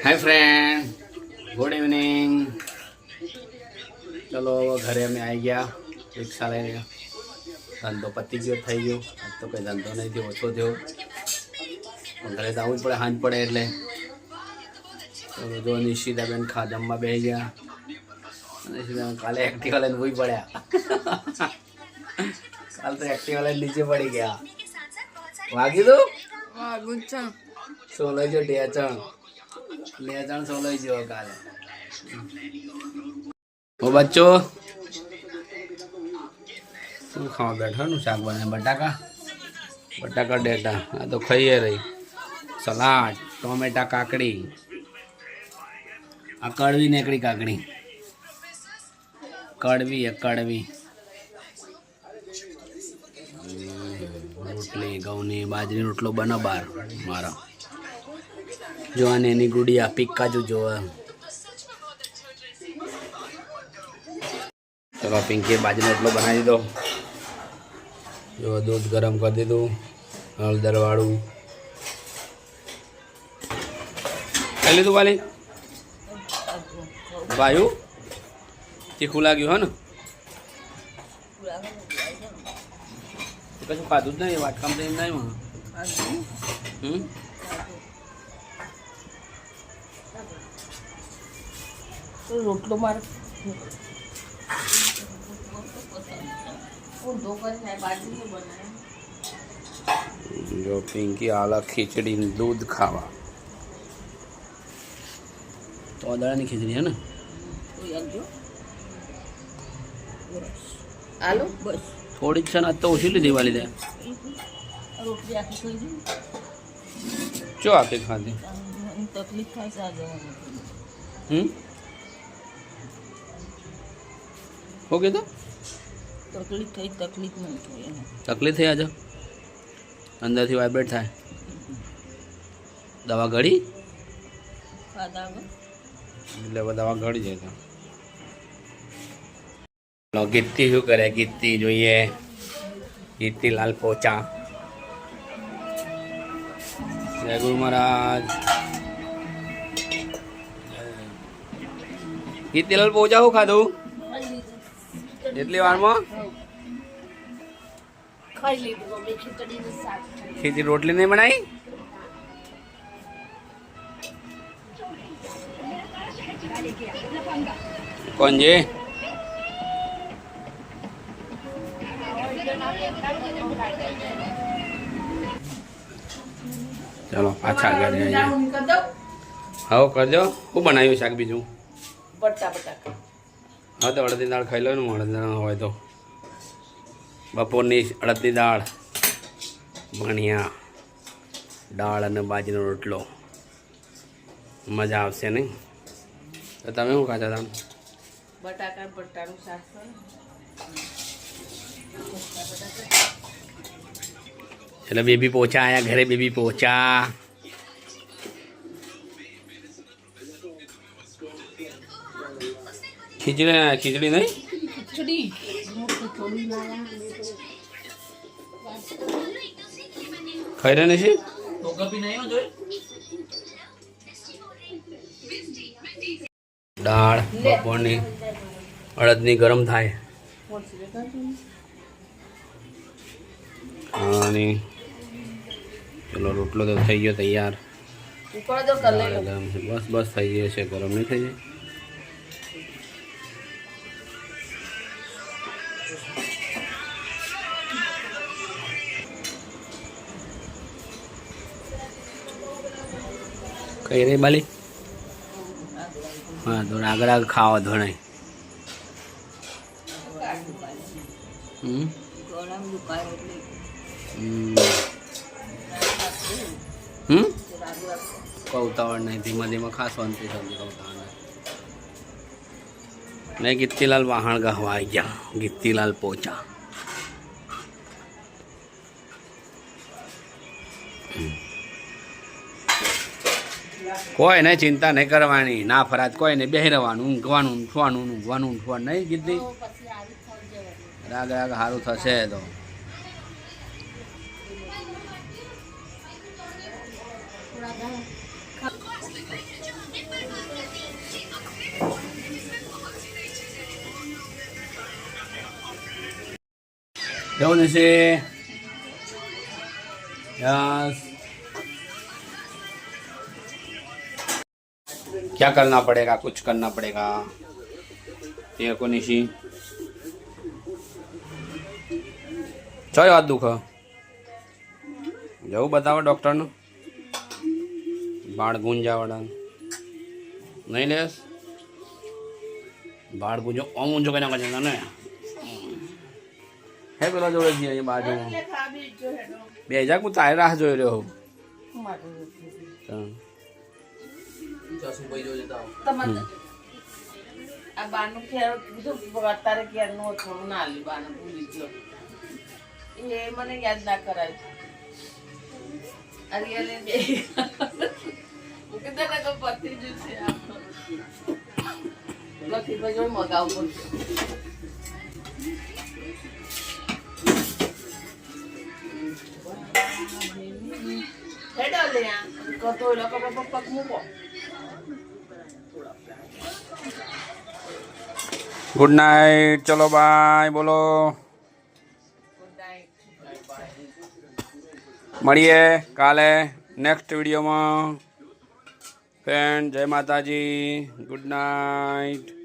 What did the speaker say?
Hi friend, good evening. चलो घरे अमे आई गया। रिक्शा लई धंधो पती गयो थई गयो। आज तो कोई धंधो नहीं थयो, ओछो थयो। घरे जवुं ज पड़े, हांज पड़े एटले। तो जो निशिताबेन जमवा बेही गया। निशिताबेन काले एक्टिवा लईने ऊई पड्या। काल तो एक्टिवा लईने नीचे पड़ी गया। वागी दो वागुं छ सोलई जो डेचण लेचण सोलई जो काले। ओ बच्चों શું ખાવા બેઠાનું શાક બને? બટાકા ડેટા આ તો ખાઈએ રહી। સલાડ, ટોમેટા, કાકડી, આ કડવી નીકળી કાકડી, કડવી કડવી રોટલી ઘઉંની બાજરી રોટલો બને બાર મારા જોવાની એની ગુડિયા પિક્કાજુ જોવા। चलो पिंकी बाजरी रोटलो बनाई दो। जो दूध गरम कर दीधु हलदर वालू खाई लीधु वाली वायु तीखू लाग्यु है ने कशुं खाधुं ज नहीं वाटकाम तो एम नहीं रोटलो मार जो पिंकी आला खिचड़ी दूध खावा तो अदड़ा की खिचड़ी है ना आलू बस थोड़ी क्षण आज तो ओછી લીધી वाली दे रोटली आखी खाई दी जो आके खाती तकलीफ થાય છે આજે हो गया तो तकलीफ થઈ તકલીફ નહીં થઈ तकलीफ थी आज अंदर थी वाइब्रेट था दवा घड़ी ખાધા એટલે દવા ઘડી જાય તો ગીતી શું કરે? ગીતી જોઈએ ગીતી લાલ પોચા। જય ગુરુ મહારાજ। ગીતી લાલ પોચા શું ખાધું એટલી વારમાં? ખાઈ લીધું અમે ખીચડીનું શાક खिचड़ी रोटली नहीं बनाई? कौन जी? चलो पाछा हाँ कर दो। शू बनायु शाक बीजू? બટાકા हाँ तो अड़दी दाल खाई लो ने अड़दी हो तो बपोरनी अड़दी दाल बढ़िया दाल और बाजरीनो रोटलो मजा आवशे नहीं? तो तमे शू खाता था? બટાકા બટાનું શાક चलो बेबी पहुंचा आया घरे। बेबी पहुंचा खिचड़ी खिचड़ी नहीं ખીચડી खाई रहे नहीं दाल बपोरनी अड़दनी गरम थाय चलो रोटलो तो थई गयो तैयार। गरम से बस बस थई गयो छे, गरम नहीं थई जाए। कई रे बाली हाँ तो आगे आगे खावा धोने उतावड़ नहीं धीमा धीमा खा शांति शांति का उतावड़ नहीं। गित्तीलाल वाहन का हवा गया। गित्तीलाल पहुंचा। कोई नहीं चिंता नहीं करवानी ना फराज कोई नहीं बेही रहवानुं ઊંઘવાનું ઊંઘવાનું ઊંઘવાનું ઊંઘવાનું नहीं गिद्दी राग राग हारू थशे तो जाओ निशे यस क्या करना पड़ेगा कुछ करना पड़ेगा तेरे को निशी चल हाथ दुख जવું બતાવો ડૉક્ટરનું બાળ ગુંજાવાળા નહીં લેસ બાળ ગુંજો ઓમ ઊંચો કઈ નાખે છે ને હે પેલા જોડે છીએ અહીંયા બાજુમાં બે હજાર હું તારી રાહ જોઈ રહ્યો હું આ બાનું ખેર કીધું અત્યારે ક્યારે નો થોડું ના લી બાને ભૂલી ગયો એ મને યાદ ના કરાય અરિયલે બે કીધા કે પતિ જ છે લખી તો જો મગાવું હેડો લે આ કતો લોકો પગ મૂકો ગુડ નાઇટ ચલો બાય બોલો મળીએ કાલે નેક્સ્ટ વિડીયોમાં ફ્રેન્ડ જય માતાજી ગુડ નાઇટ